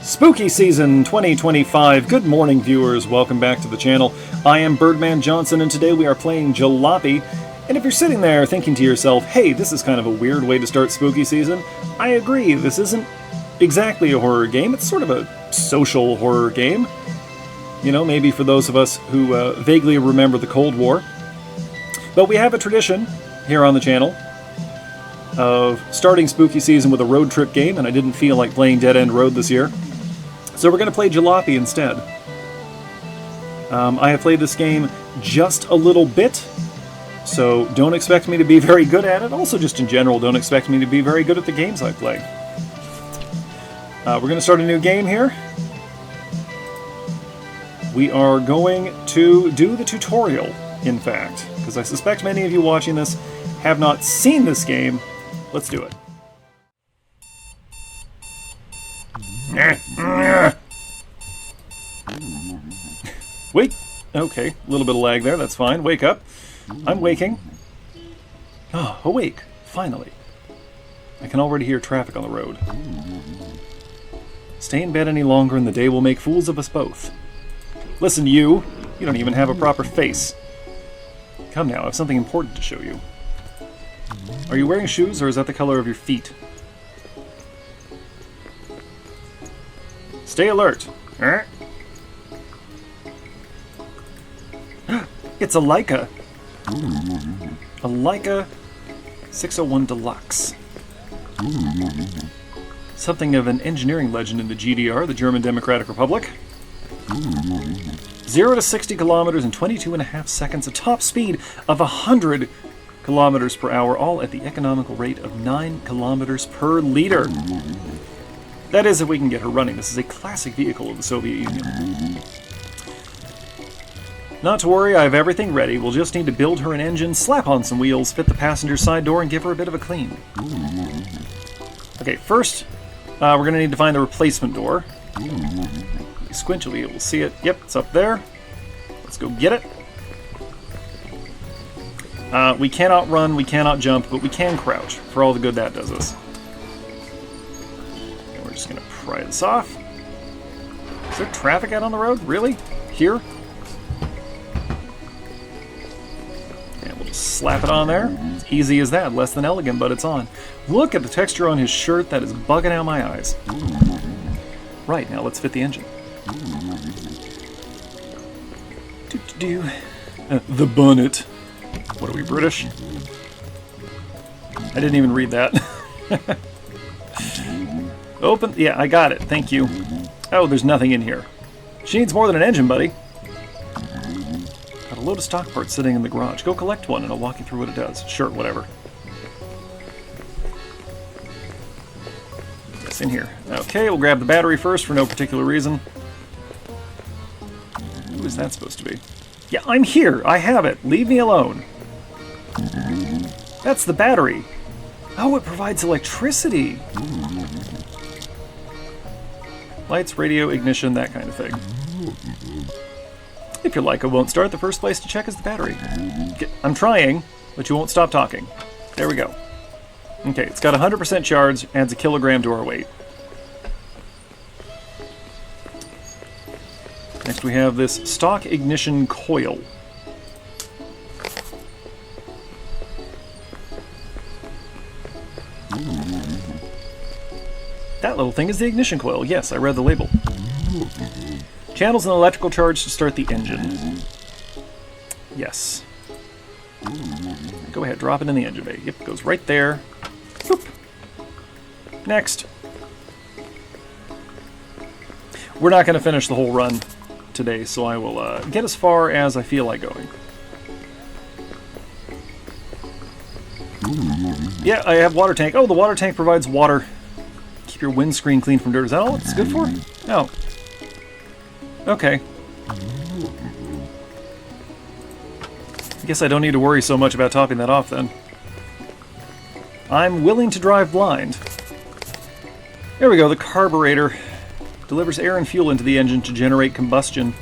Spooky Season 2025. Good morning, viewers. Welcome back to the channel. I am Birdman Johnson, and today we are playing Jalopy. And if you're sitting there thinking to yourself, hey, this is kind of a weird way to start spooky season, I agree. This isn't exactly a horror game. It's sort of a social horror game. You know, maybe for those of us who vaguely remember the Cold War. But we have a tradition here on the channel of starting spooky season with a road trip game, and I didn't feel like playing Dead End Road this year. So we're going to play Jalopy instead. I have played this game just a little bit, so don't expect me to be very good at it. Also, just in general, don't expect me to be very good at the games I play. We're going to start a new game here. We are going to do the tutorial, in fact, because I suspect many of you watching this have not seen this game. Let's do it. Wait. Okay, a little bit of lag there, that's fine. Wake up. I'm waking. Oh, awake. Finally. I can already hear traffic on the road. Stay in bed any longer and the day will make fools of us both. Listen, you don't even have a proper face. Come now, I have something important to show you. Are you wearing shoes, or is that the color of your feet? Stay alert. It's a Leica. A Leica 601 Deluxe. Something of an engineering legend in the GDR, the German Democratic Republic. 0 to 60 kilometers in 22.5 seconds, a top speed of 100 kilometers per hour, all at the economical rate of 9 kilometers per liter. That is, if we can get her running. This is a classic vehicle of the Soviet Union. Not to worry, I have everything ready. We'll just need to build her an engine, slap on some wheels, fit the passenger side door, and give her a bit of a clean. Okay, first, we're going to need to find the replacement door. Squint, you'll be able to see it. Yep, it's up there. Let's go get it. We cannot run, we cannot jump, but we can crouch, for all the good that does us. And we're just going to pry this off. Is there traffic out on the road? Really? Here? And we'll just slap it on there. It's easy as that, less than elegant, but it's on. Look at the texture on his shirt, that is bugging out my eyes. Right, now let's fit the engine. The bonnet. What are we, British? I didn't even read that. Open. Yeah, I got it. Thank you. Oh, there's nothing in here. She needs more than an engine, buddy. Got a load of stock parts sitting in the garage. Go collect one and I'll walk you through what it does. Sure, whatever. Yes, in here. Okay, we'll grab the battery first for no particular reason. Who is that supposed to be? Yeah, I'm here. I have it. Leave me alone. That's the battery. Oh, it provides electricity. Lights, radio, ignition, that kind of thing. If your Leica won't start, the first place to check is the battery. I'm trying, but you won't stop talking. There we go. Okay, it's got 100% charge, adds a kilogram to our weight. Next we have this stock ignition coil. That little thing is the ignition coil. Yes, I read the label. Channels and electrical charge to start the engine. Yes. Go ahead, drop it in the engine bay. Yep, it goes right there. Boop. Next. We're not going to finish the whole run today, so I will get as far as I feel like going. Yeah, I have water tank. Oh, the water tank provides water. Keep your windscreen clean from dirt. Is that all it's good for? No. Okay. I guess I don't need to worry so much about topping that off then. I'm willing to drive blind. There we go, the carburetor. Delivers air and fuel into the engine to generate combustion.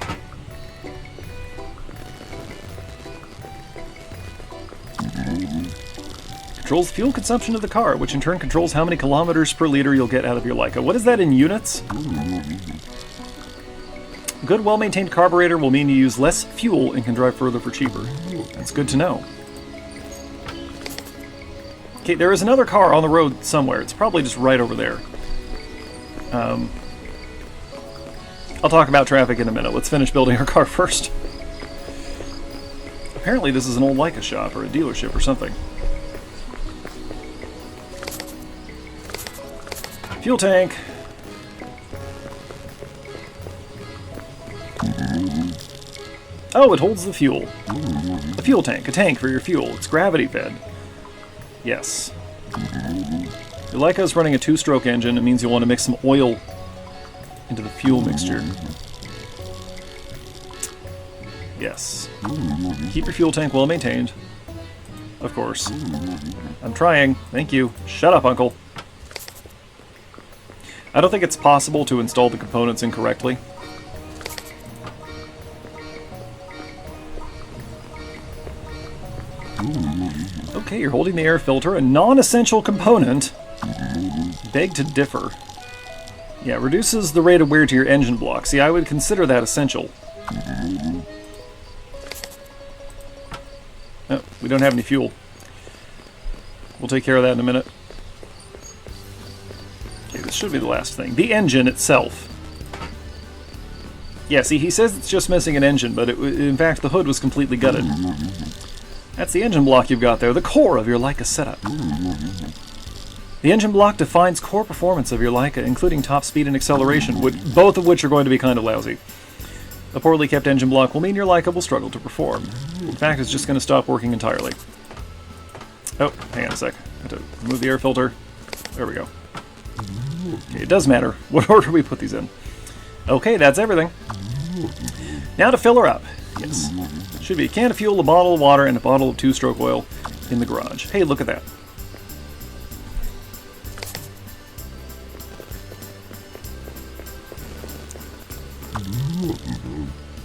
controls fuel consumption of the car, which in turn controls how many kilometers per liter you'll get out of your Leica. What is that in units? Good, well-maintained carburetor will mean you use less fuel and can drive further for cheaper. That's good to know. Okay, there is another car on the road somewhere. It's probably just right over there. I'll talk about traffic in a minute. Let's finish building our car first. Apparently this is an old Leica shop or a dealership or something. Fuel tank. Oh, it holds the fuel. A fuel tank. A tank for your fuel. It's gravity fed. Yes. Your Leica is running a 2-stroke engine. It means you'll want to mix some oil into the fuel mixture. Yes. Keep your fuel tank well maintained. Of course. I'm trying. Thank you. Shut up, Uncle. I don't think it's possible to install the components incorrectly. Okay, you're holding the air filter, a non-essential component. Beg to differ. Yeah, reduces the rate of wear to your engine block. See, I would consider that essential. Oh, we don't have any fuel. We'll take care of that in a minute. Okay, this should be the last thing. The engine itself. Yeah, see, he says it's just missing an engine, but in fact the hood was completely gutted. That's the engine block you've got there, the core of your Leica setup. The engine block defines core performance of your Leica, including top speed and acceleration, both of which are going to be kind of lousy. A poorly kept engine block will mean your Leica will struggle to perform. In fact, it's just going to stop working entirely. Oh, hang on a sec. I have to remove the air filter. There we go. Okay, it does matter what order we put these in. Okay, that's everything. Now to fill her up. Yes. Should be a can of fuel, a bottle of water, and a bottle of 2-stroke oil in the garage. Hey, look at that.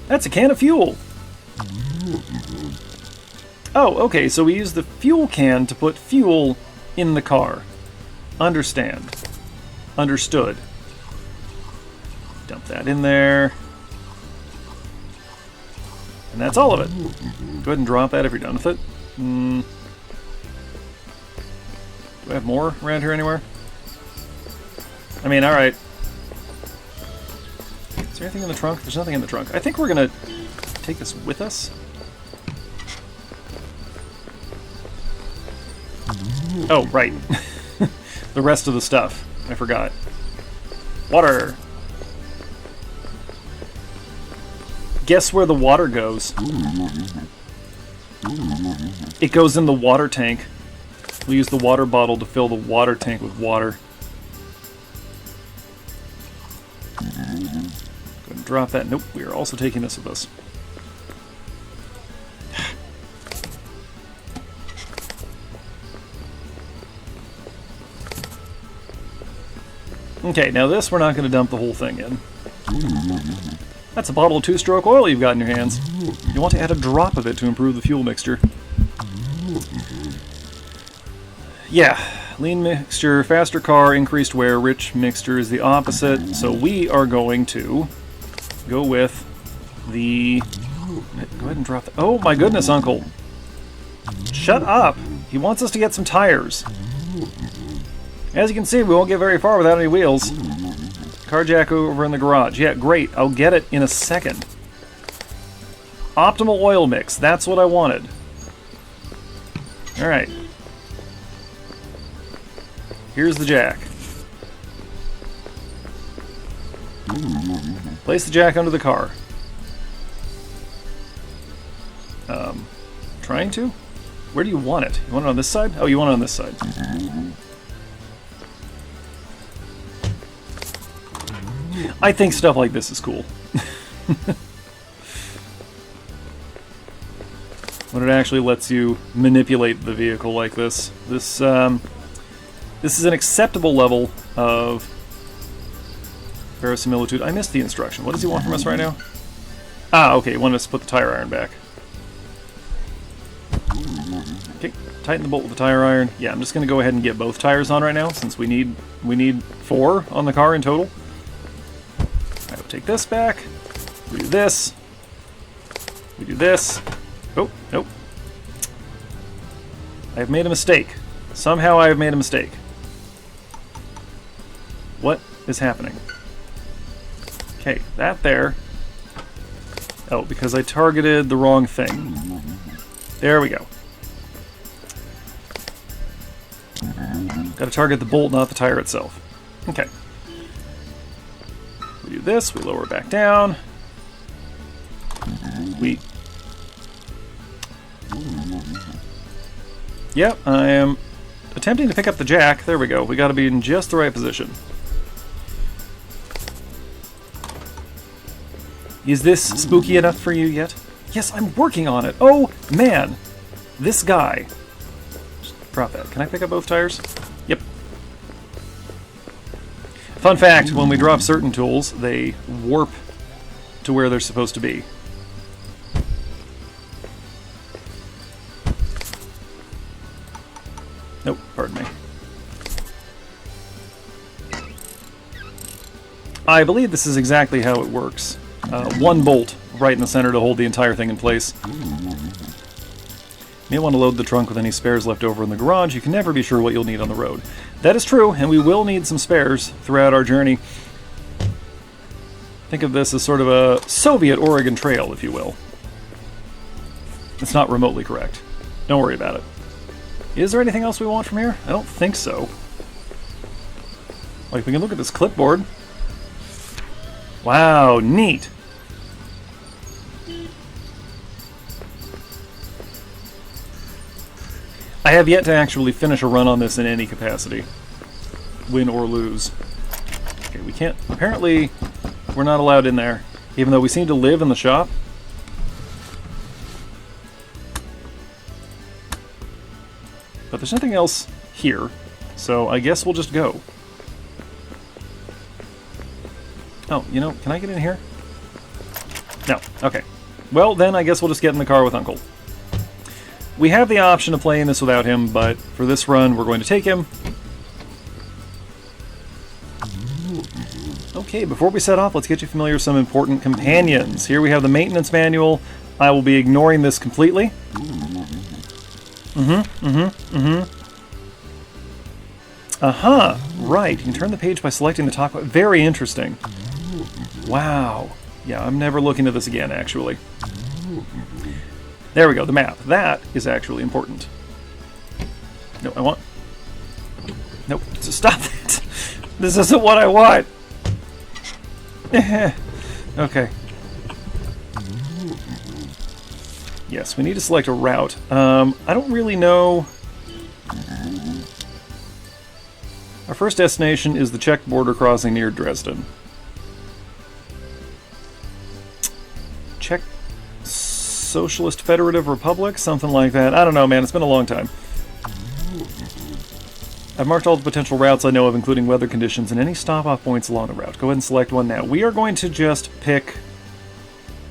That's a can of fuel! Oh, okay, so we use the fuel can to put fuel in the car. Understand. Understood. Dump that in there. And that's all of it. Go ahead and drop that if you're done with it. Do I have more around here anywhere? I mean, alright. Is there anything in the trunk? There's nothing in the trunk. I think we're gonna take this with us. Oh, right. The rest of the stuff. I forgot. Water! Guess where the water goes? It goes in the water tank. We use the water bottle to fill the water tank with water. Go ahead and drop that. Nope, we are also taking this with us. Okay, now this we're not going to dump the whole thing in. That's a bottle of 2-stroke oil you've got in your hands. You want to add a drop of it to improve the fuel mixture. Yeah, lean mixture, faster car, increased wear, rich mixture is the opposite. So we are going to go with the... Go ahead and drop that. Oh my goodness, Uncle. Shut up. He wants us to get some tires. As you can see, we won't get very far without any wheels. Car jack over in the garage. Yeah, great. I'll get it in a second. Optimal oil mix. That's what I wanted. Alright. Here's the jack. Place the jack under the car. Trying to? Where do you want it? You want it on this side? Oh, you want it on this side. I think stuff like this is cool. When it actually lets you manipulate the vehicle like this. This is an acceptable level of verisimilitude. I missed the instruction. What does he want from us right now? Ah, okay, he wanted us to put the tire iron back. Okay, Tighten the bolt with the tire iron. Yeah, I'm just going to go ahead and get both tires on right now, since we need 4 on the car in total. I will take this back. We do this. We do this. Oh, nope. I have made a mistake. Somehow I have made a mistake. What is happening? Okay, that there. Oh, because I targeted the wrong thing. There we go. Got to target the bolt, not the tire itself. Okay. We do this, we lower it back down. We... Yep, I am attempting to pick up the jack. There we go. We got to be in just the right position. Is this spooky enough for you yet? Yes, I'm working on it. Oh, man. This guy. Just drop that. Can I pick up both tires? Yep. Fun fact, when we drop certain tools, they warp to where they're supposed to be. Nope, pardon me. I believe this is exactly how it works. One bolt right in the center to hold the entire thing in place. You may want to load the trunk with any spares left over in the garage. You can never be sure what you'll need on the road. That is true, and we will need some spares throughout our journey. Think of this as sort of a Soviet Oregon Trail, if you will. It's not remotely correct. Don't worry about it. Is there anything else we want from here? I don't think so. Like, we can look at this clipboard. Wow, neat. I have yet to actually finish a run on this in any capacity. Win or lose. Okay, we can't... Apparently, we're not allowed in there, even though we seem to live in the shop. But there's nothing else here, so I guess we'll just go. Oh, you know, can I get in here? No, okay. Well, then I guess we'll just get in the car with Uncle. We have the option of playing this without him, but for this run, we're going to take him. Okay, before we set off, let's get you familiar with some important companions. Here we have the maintenance manual. I will be ignoring this completely. Aha, right. You can turn the page by selecting the top. Very interesting. Wow. Yeah, I'm never looking at this again, actually. There we go, the map. That is actually important. No, I want... Nope, so stop that. This isn't what I want. Okay. Yes, we need to select a route. I don't really know... Our first destination is the Czech border crossing near Dresden. Czech Socialist Federative Republic? Something like that. I don't know, man. It's been a long time. I've marked all the potential routes I know of, including weather conditions and any stop-off points along the route. Go ahead and select one now. We are going to just pick...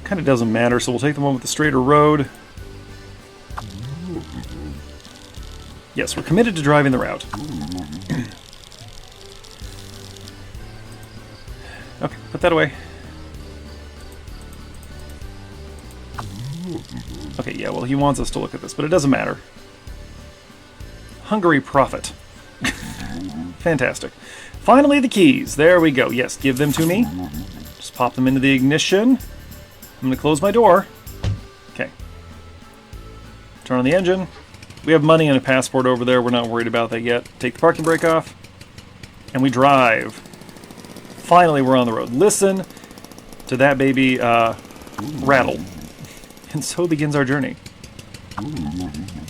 Kind of doesn't matter, so we'll take the one with the straighter road. Yes, we're committed to driving the route. Okay, put that away. Okay, yeah, well, he wants us to look at this, but it doesn't matter. Hungary profit. Fantastic. Finally, the keys. There we go. Yes, give them to me. Just pop them into the ignition. I'm going to close my door. Okay. Turn on the engine. We have money and a passport over there. We're not worried about that yet. Take the parking brake off. And we drive. Finally, we're on the road. Listen to that baby rattle. And so begins our journey.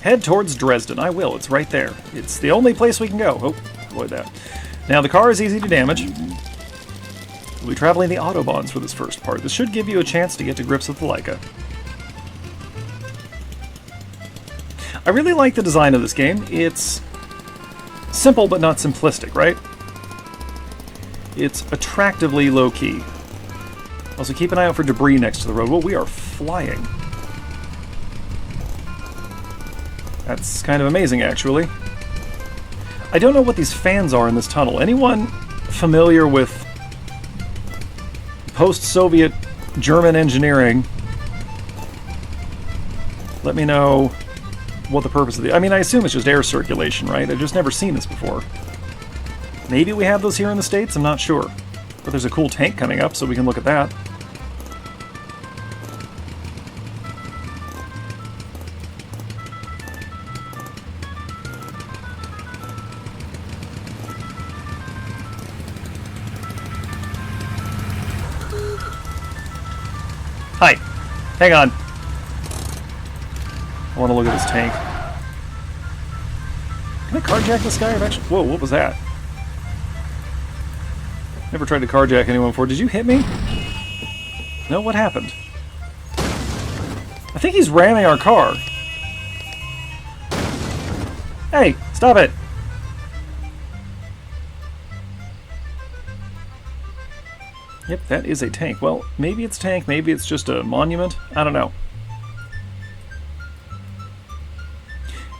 Head towards Dresden. I will. It's right there. It's the only place we can go. Oh, avoid that. Now, the car is easy to damage. We'll be traveling the Autobahns for this first part. This should give you a chance to get to grips with the Leica. I really like the design of this game. It's simple but not simplistic, right? It's attractively low-key. Also, keep an eye out for debris next to the road. Well, we are flying. That's kind of amazing, actually. I don't know what these fans are in this tunnel. Anyone familiar with post-Soviet German engineering, let me know what the purpose of the... I mean, I assume it's just air circulation, right? I've just never seen this before. Maybe we have those here in the States? I'm not sure. But there's a cool tank coming up, so we can look at that. Hi. Hang on. I want to look at this tank. Can I carjack this guy? Whoa, what was that? Never tried to carjack anyone before. Did you hit me? No, what happened? I think he's ramming our car. Hey, stop it! Yep, that is a tank. Well, maybe it's a tank, maybe it's just a monument. I don't know.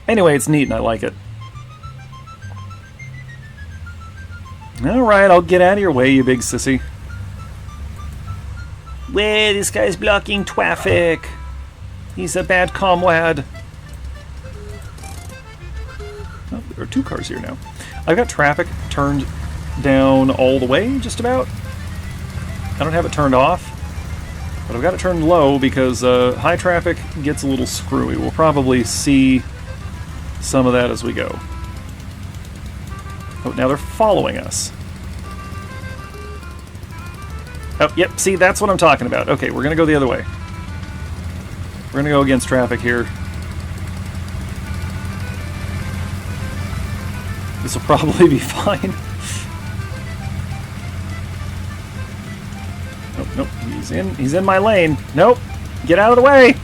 Anyway, it's neat and I like it. Alright, I'll get out of your way, you big sissy. Well, this guy's blocking traffic. He's a bad comrade. Oh, there are two cars here now. I've got traffic turned down all the way, just about. I don't have it turned off, but I've got it turned low because high traffic gets a little screwy. We'll probably see some of that as we go. Oh, now they're following us. Oh, yep, see, that's what I'm talking about. Okay, we're going to go the other way. We're going to go against traffic here. This will probably be fine. Nope, nope, he's in my lane. Nope, get out of the way!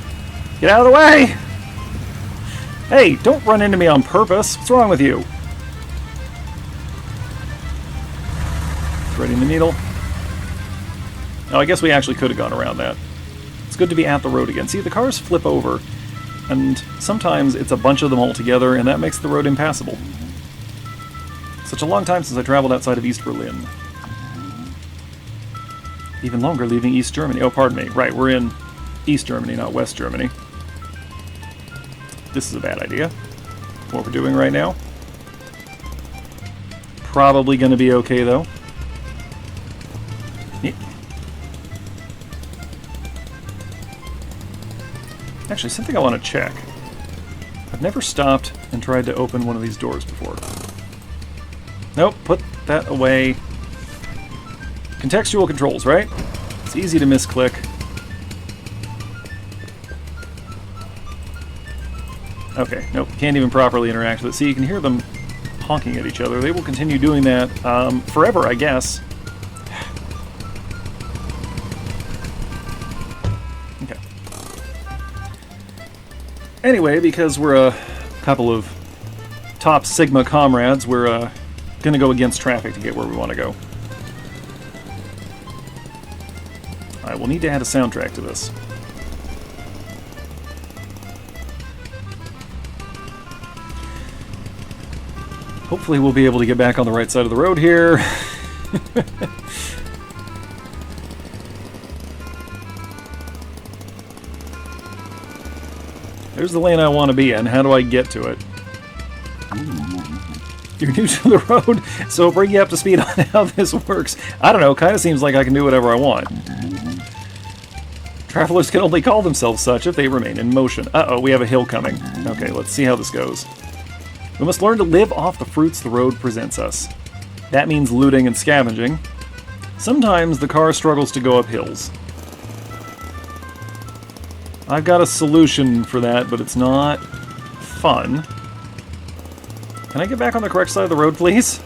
Get out of the way! Hey, don't run into me on purpose. What's wrong with you? Threading the needle. Oh, I guess we actually could have gone around that. It's good to be at the road again. See, the cars flip over, and sometimes it's a bunch of them all together, and that makes the road impassable. Such a long time since I traveled outside of East Berlin. Even longer leaving East Germany. Oh, pardon me. Right, we're in East Germany, not West Germany. This is a bad idea. What we're doing right now. Probably going to be okay, though. Actually, something I want to check. I've never stopped and tried to open one of these doors before. Nope, put that away. Contextual controls, right? It's easy to misclick. Okay, nope, can't even properly interact with it. See, you can hear them honking at each other. They will continue doing that forever, I guess. Okay. Anyway, because we're a couple of top Sigma comrades, we're going to go against traffic to get where we want to go. I will need to add a soundtrack to this. Hopefully we'll be able to get back on the right side of the road here. There's the lane I want to be in. How do I get to it? You're new to the road, so I'll bring you up to speed on how this works. I don't know, kind of seems like I can do whatever I want. Travelers can only call themselves such if they remain in motion. Uh-oh, we have a hill coming. Okay, let's see how this goes. We must learn to live off the fruits the road presents us. That means looting and scavenging. Sometimes the car struggles to go up hills. I've got a solution for that, but it's not fun. Can I get back on the correct side of the road, please?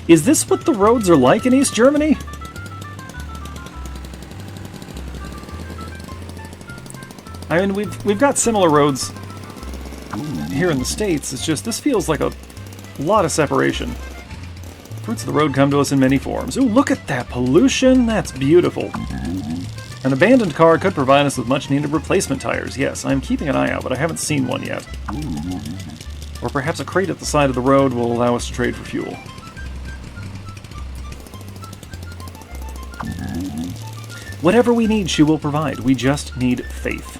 Is this what the roads are like in East Germany? I mean, we've got similar roads here in the States. It's just, this feels like a lot of separation. Fruits of the road come to us in many forms. Ooh, look at that pollution! That's beautiful. An abandoned car could provide us with much-needed replacement tires. Yes, I'm keeping an eye out, but I haven't seen one yet. Or perhaps a crate at the side of the road will allow us to trade for fuel. Whatever we need, she will provide. We just need faith.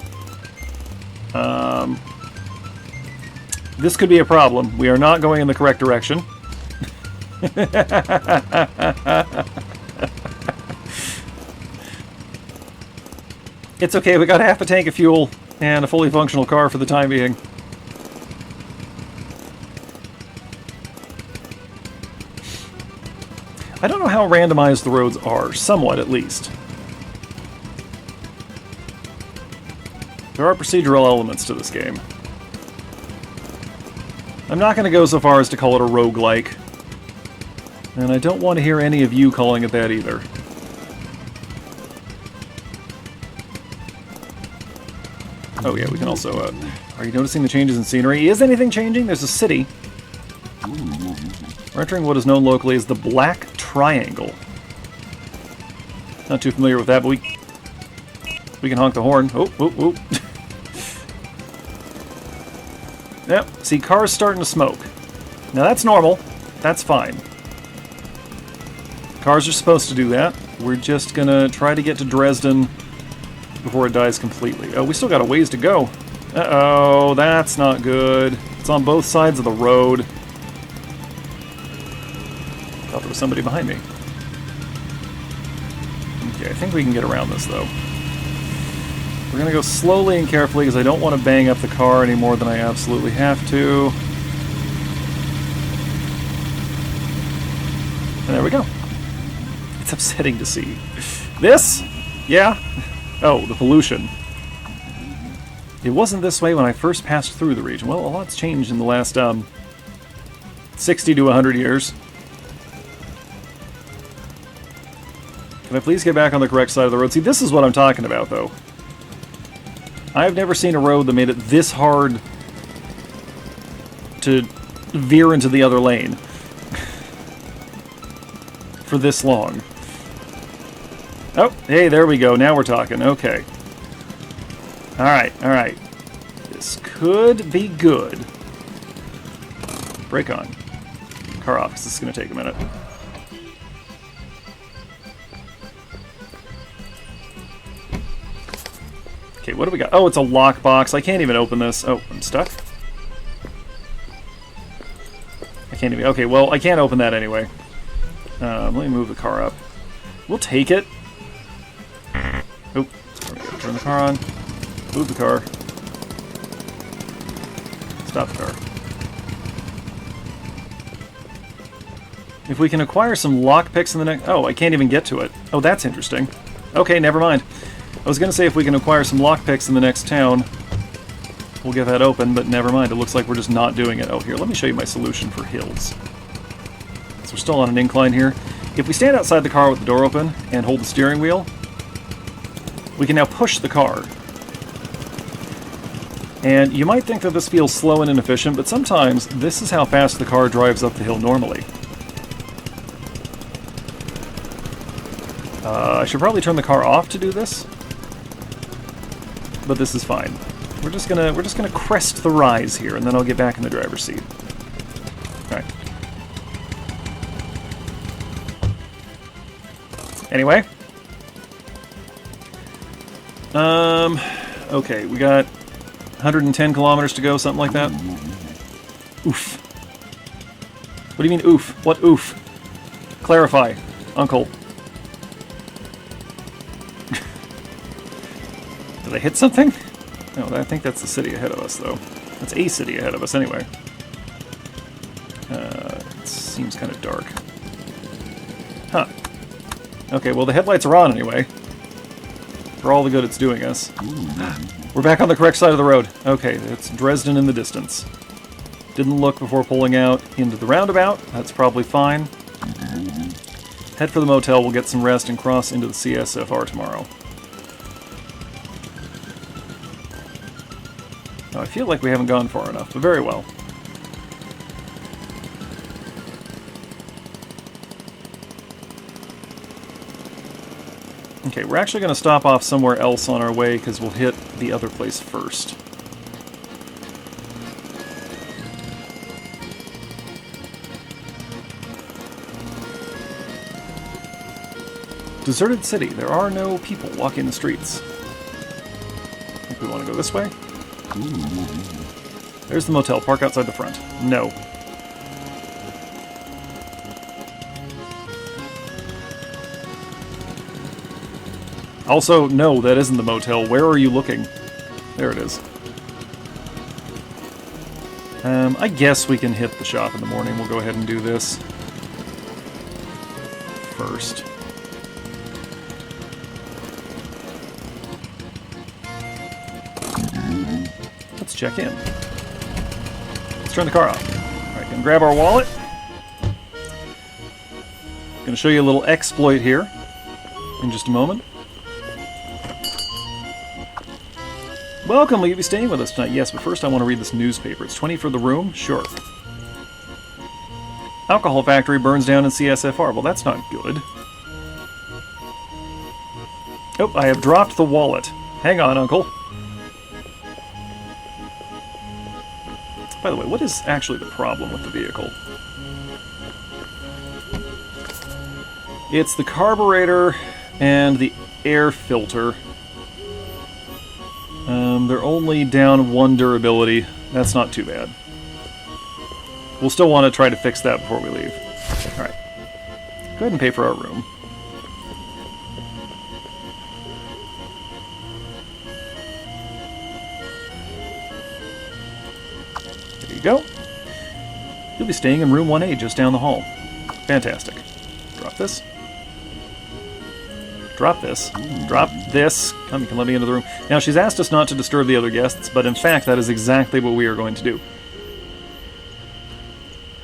This could be a problem. We are not going in the correct direction. It's okay, we got half a tank of fuel and a fully functional car for the time being. I don't know how randomized the roads are, somewhat at least. There are procedural elements to this game. I'm not going to go so far as to call it a roguelike. And I don't want to hear any of you calling it that either. Oh yeah, we can also, are you noticing the changes in scenery? Is anything changing? There's a city. We're entering what is known locally as the Black Triangle. Not too familiar with that, but we can honk the horn. Oh, oh, oh. Yep, see, cars starting to smoke. Now that's normal. That's fine. Cars are supposed to do that. We're just gonna try to get to Dresden before it dies completely. Oh, we still got a ways to go. Uh-oh, that's not good. It's on both sides of the road. Thought there was somebody behind me. Okay, I think we can get around this, though. We're going to go slowly and carefully because I don't want to bang up the car any more than I absolutely have to. And there we go. It's upsetting to see. This? Yeah. Oh, the pollution. It wasn't this way when I first passed through the region. Well, a lot's changed in the last 60 to 100 years. Can I please get back on the correct side of the road? See, this is what I'm talking about, though. I've never seen a road that made it this hard to veer into the other lane for this long. Oh, hey, there we go. Now we're talking. Okay. Alright, alright. This could be good. Brake on. Car off, 'cause this is going to take a minute. Okay, what do we got? Oh, it's a lockbox. I can't even open this. Oh, I'm stuck? I can't even... Okay, well, I can't open that anyway. Let me move the car up. We'll take it. Oh, there we go. Turn the car on. Move the car. Stop the car. If we can acquire some lockpicks in the next... Oh, I can't even get to it. Oh, that's interesting. Okay, never mind. I was going to say if we can acquire some lockpicks in the next town, we'll get that open, but never mind. It looks like we're just not doing it. Oh, here, let me show you my solution for hills. So we're still on an incline here. If we stand outside the car with the door open and hold the steering wheel, we can now push the car. And you might think that this feels slow and inefficient, but sometimes this is how fast the car drives up the hill normally. I should probably turn the car off to do this, but this is fine. We're just gonna crest the rise here, and then I'll get back in the driver's seat. All right. Anyway, okay, we got 110 kilometers to go, something like that. Oof. What do you mean, oof? What oof? Clarify, Uncle. Did I hit something? No, I think that's the city ahead of us, though. That's a city ahead of us, anyway. It seems kind of dark. Huh. Okay, well, the headlights are on, anyway. For all the good it's doing us. We're back on the correct side of the road. Okay, it's Dresden in the distance. Didn't look before pulling out into the roundabout. That's probably fine. Head for the motel, we'll get some rest and cross into the CSFR tomorrow. Now, I feel like we haven't gone far enough, but very well. Okay, we're actually going to stop off somewhere else on our way because we'll hit the other place first. Deserted city. There are no people walking the streets. I think we want to go this way. There's the motel. Park outside the front. No. Also, no, that isn't the motel. Where are you looking? There it is. I guess we can hit the shop in the morning. We'll go ahead and do this first. Let's check in. Let's turn the car off. Alright, gonna grab our wallet. Gonna show you a little exploit here in just a moment. Welcome, will you be staying with us tonight? Yes, but first I want to read this newspaper. It's 20 for the room? Sure. Alcohol factory burns down in CSFR. Well, that's not good. Oh, I have dropped the wallet. Hang on, Uncle. By the way, what is actually the problem with the vehicle? It's the carburetor and the air filter. They're only down 1 durability. That's not too bad. We'll still want to try to fix that before we leave. Alright. Go ahead and pay for our room. There you go. You'll be staying in room 1A just down the hall. Fantastic. Drop this. Drop this. Drop this. Come, you can let me into the room. Now, she's asked us not to disturb the other guests, but in fact, that is exactly what we are going to do.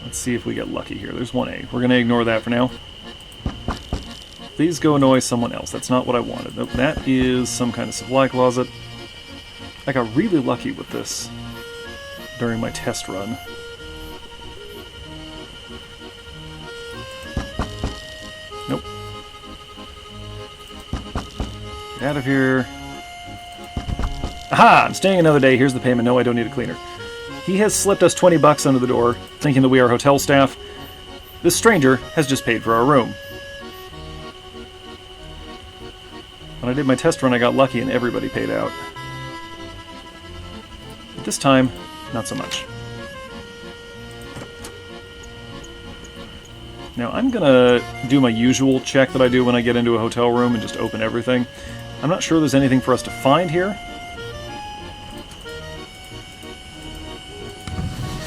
Let's see if we get lucky here. There's 1A. We're going to ignore that for now. Please go annoy someone else. That's not what I wanted. Nope, that is some kind of supply closet. I got really lucky with this during my test run. Nope. Get out of here. Aha! I'm staying another day. Here's the payment. No, I don't need a cleaner. He has slipped us 20 bucks under the door, thinking that we are hotel staff. This stranger has just paid for our room. When I did my test run, I got lucky and everybody paid out. But this time, not so much. Now, I'm gonna do my usual check that I do when I get into a hotel room and just open everything. I'm not sure there's anything for us to find here,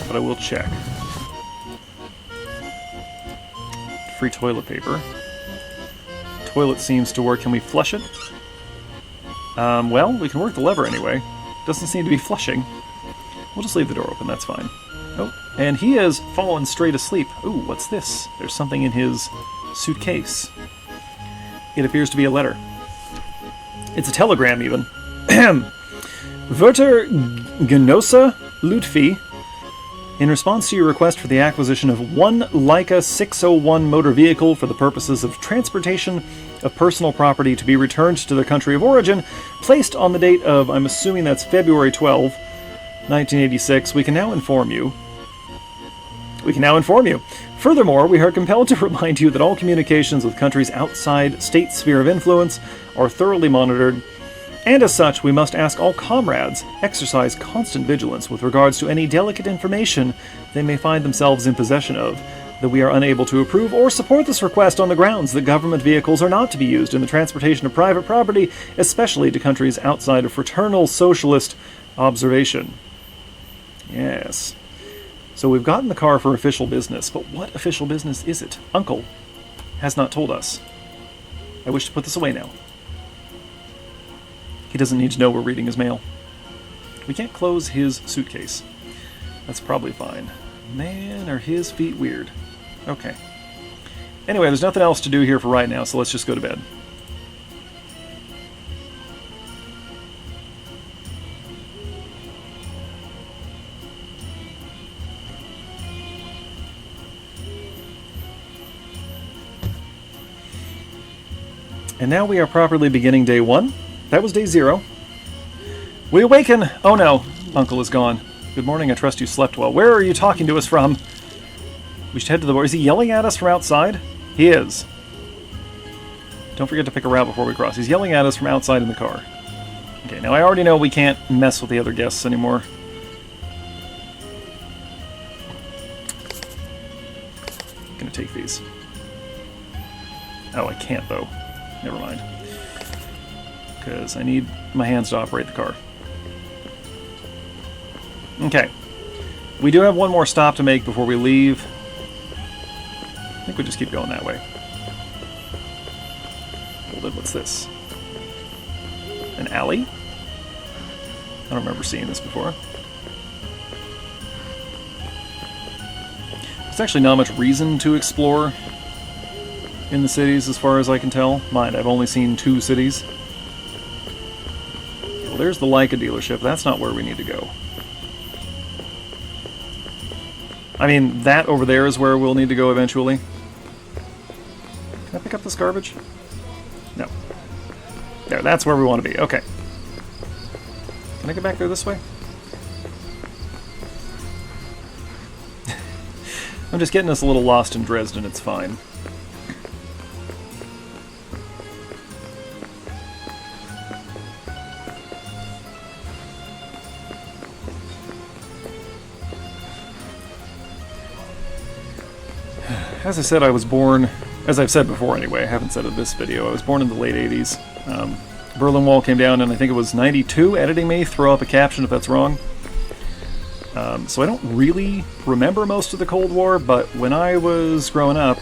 but I will check. Free toilet paper. Toilet seems to work. Can we flush it? Well, we can work the lever anyway. Doesn't seem to be flushing. We'll just leave the door open, that's fine. Oh, and he has fallen straight asleep. Ooh, what's this? There's something in his suitcase. It appears to be a letter. It's a telegram, even. Werter Genosa Lutfi, in response to your request for the acquisition of one Leica 601 motor vehicle for the purposes of transportation of personal property to be returned to their country of origin, placed on the date of, I'm assuming that's February 12, 1986, we can now inform you. Furthermore, we are compelled to remind you that all communications with countries outside state sphere of influence are thoroughly monitored, and as such, we must ask all comrades exercise constant vigilance with regards to any delicate information they may find themselves in possession of, that we are unable to approve or support this request on the grounds that government vehicles are not to be used in the transportation of private property, especially to countries outside of fraternal socialist observation. Yes. So we've gotten the car for official business, but what official business is it? Uncle has not told us. I wish to put this away now. He doesn't need to know we're reading his mail. We can't close his suitcase. That's probably fine. Man, are his feet weird. Okay. Anyway, there's nothing else to do here for right now, so let's just go to bed. And now we are properly beginning day 1. That was day 0. We awaken! Oh no, Uncle is gone. Good morning, I trust you slept well. Where are you talking to us from? We should head to the bar. Is he yelling at us from outside? He is. Don't forget to pick a route before we cross. He's yelling at us from outside in the car. Okay, now I already know we can't mess with the other guests anymore. I'm gonna take these. Oh, I can't though. Never mind. Because I need my hands to operate the car. Okay. We do have one more stop to make before we leave. I think we just keep going that way. Hold it, what's this? An alley? I don't remember seeing this before. There's actually not much reason to explore in the cities as far as I can tell. Mind, I've only seen 2 cities. Well, there's the Leica dealership. That's not where we need to go. I mean, that over there is where we'll need to go eventually. Can I pick up this garbage? No. There, that's where we want to be. Okay. Can I get back there this way? I'm just getting us a little lost in Dresden. It's fine. As I said, I was born, as I've said before anyway, I haven't said it in this video, I was born in the late 80s. Berlin Wall came down and I think it was 92, editing me, throw up a caption if that's wrong. So I don't really remember most of the Cold War, but when I was growing up,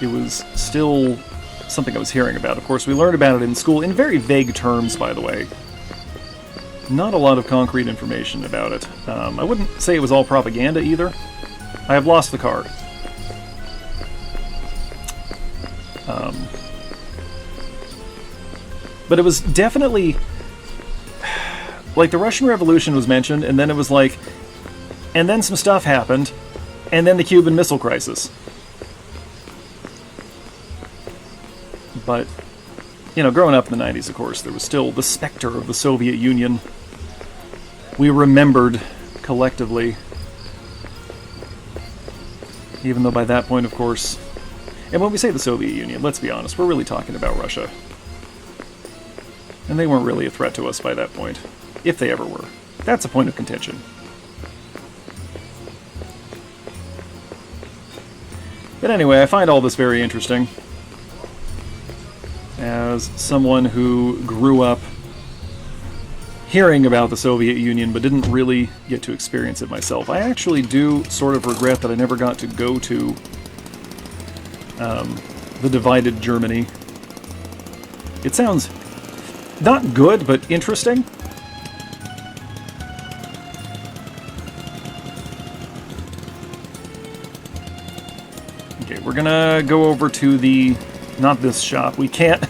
it was still something I was hearing about. Of course, we learned about it in school, in very vague terms, by the way. Not a lot of concrete information about it. I wouldn't say it was all propaganda either. I have lost the car. But it was definitely... Like, the Russian Revolution was mentioned, and then it was like... And then some stuff happened, and then the Cuban Missile Crisis. But, you know, growing up in the 90s, of course, there was still the specter of the Soviet Union. We remembered, collectively. Even though by that point, of course... And when we say the Soviet Union, let's be honest, we're really talking about Russia. And they weren't really a threat to us by that point. If they ever were. That's a point of contention. But anyway, I find all this very interesting. As someone who grew up hearing about the Soviet Union but didn't really get to experience it myself. I actually do sort of regret that I never got to go to the divided Germany. It sounds not good, but interesting. Okay, we're gonna go over to the... Not this shop. We can't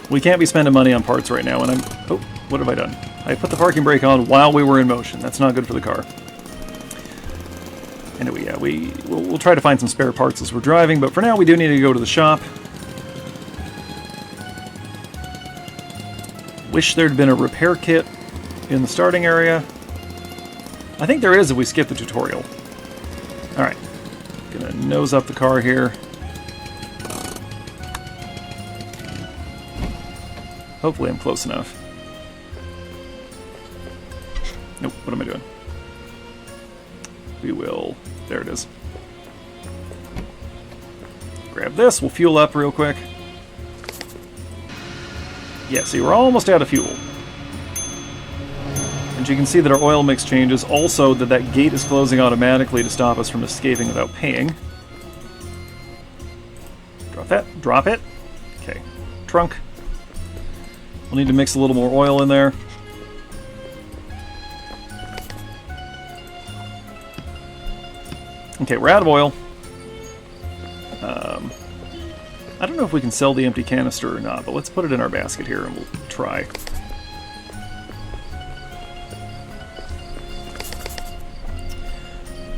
be spending money on parts right now, and I'm... Oh, what have I done? I put the parking brake on while we were in motion. That's not good for the car. Anyway, yeah, we'll try to find some spare parts as we're driving, but for now we do need to go to the shop. Wish there'd been a repair kit in the starting area. I think there is if we skip the tutorial. Alright. Gonna nose up the car here. Hopefully I'm close enough. Nope, what am I doing? We will... There it is. Grab this, we'll fuel up real quick. Yeah, see, we're almost out of fuel. And you can see that our oil mix changes. Also, that gate is closing automatically to stop us from escaping without paying. Drop that. Drop it. Okay. Trunk. We'll need to mix a little more oil in there. Okay, we're out of oil. I don't know if we can sell the empty canister or not, but let's put it in our basket here and we'll try.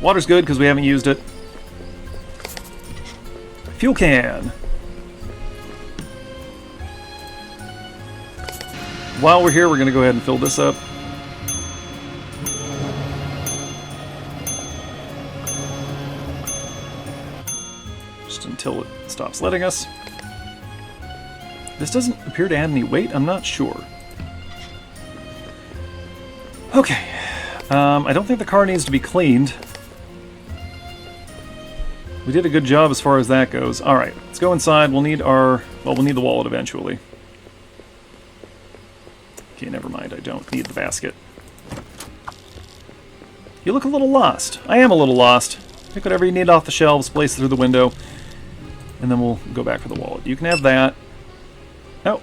Water's good because we haven't used it. Fuel can. while we're here, we're going to go ahead and fill this up. Just until it stops letting us. This doesn't appear to add any weight. I'm not sure. Okay. I don't think the car needs to be cleaned. We did a good job as far as that goes. Alright, let's go inside. We'll need our... well, we'll need the wallet eventually. Okay, never mind. I don't need the basket. You look a little lost. I am a little lost. Pick whatever you need off the shelves, place it through the window, and then we'll go back for the wallet. You can have that. Oh.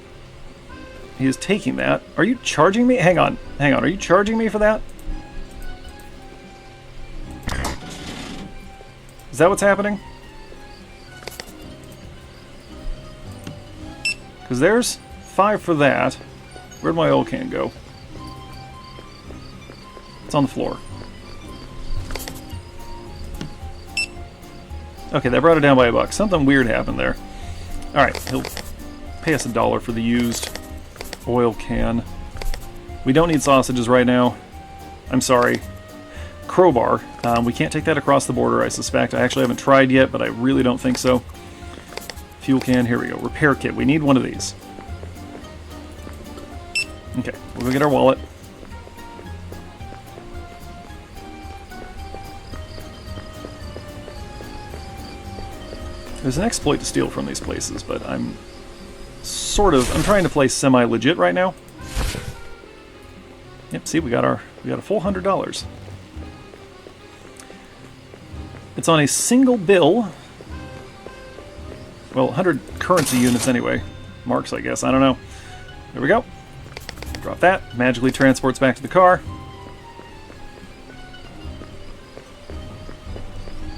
He is taking that. Are you charging me? Hang on. Hang on. Are you charging me for that? Is that what's happening? Because there's 5 for that. Where'd my oil can go? It's on the floor. Okay, that brought it down by $1. Something weird happened there. Alright, he'll pay us $1 for the used oil can. We don't need sausages right now. I'm sorry. Crowbar. We can't take that across the border, I suspect. I actually haven't tried yet, but I really don't think so. Fuel can, here we go. Repair kit. We need one of these. Okay, we'll go get our wallet. There's an exploit to steal from these places, but I'm trying to play semi-legit right now. Yep, see, we got a full $100. It's on a single bill. Well, 100 currency units anyway. Marks, I guess. I don't know. There we go. Drop that. Magically transports back to the car.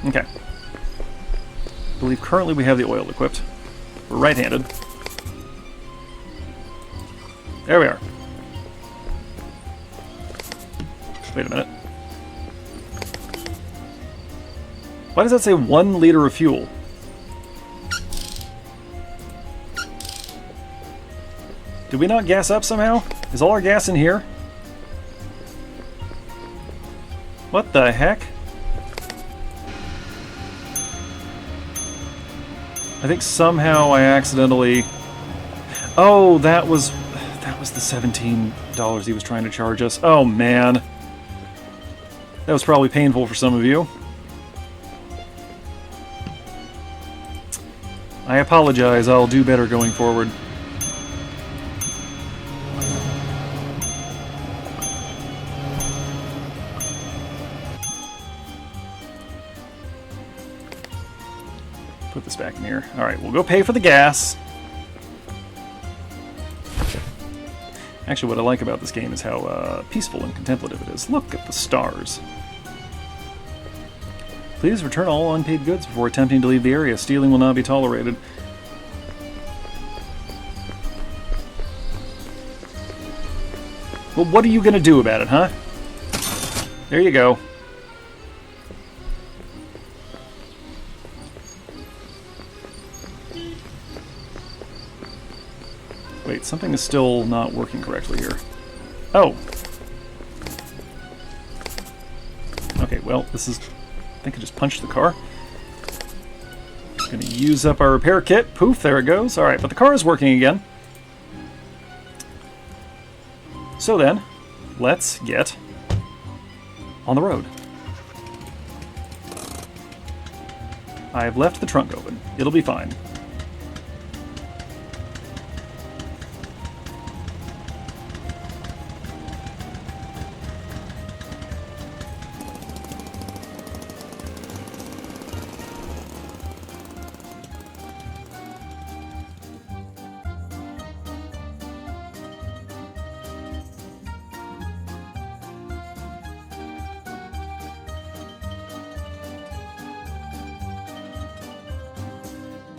Okay. I believe currently we have the oil equipped. We're right-handed. There we are. Wait a minute. Why does that say 1 liter of fuel? Did we not gas up somehow? Is all our gas in here? What the heck? I think somehow I accidentally... Oh, that was the $17 he was trying to charge us. Oh, man. That was probably painful for some of you. I apologize. I'll do better going forward. Put this back in here. Alright, we'll go pay for the gas. Actually, what I like about this game is how peaceful and contemplative it is. Look at the stars. Please return all unpaid goods before attempting to leave the area. Stealing will not be tolerated. Well, what are you going to do about it, huh? There you go. Wait, something is still not working correctly here. Oh! Okay, well, this is... I think I just punched the car. Just gonna use up our repair kit. Poof, there it goes. Alright, but the car is working again. So then, let's get on the road. I've left the trunk open. It'll be fine.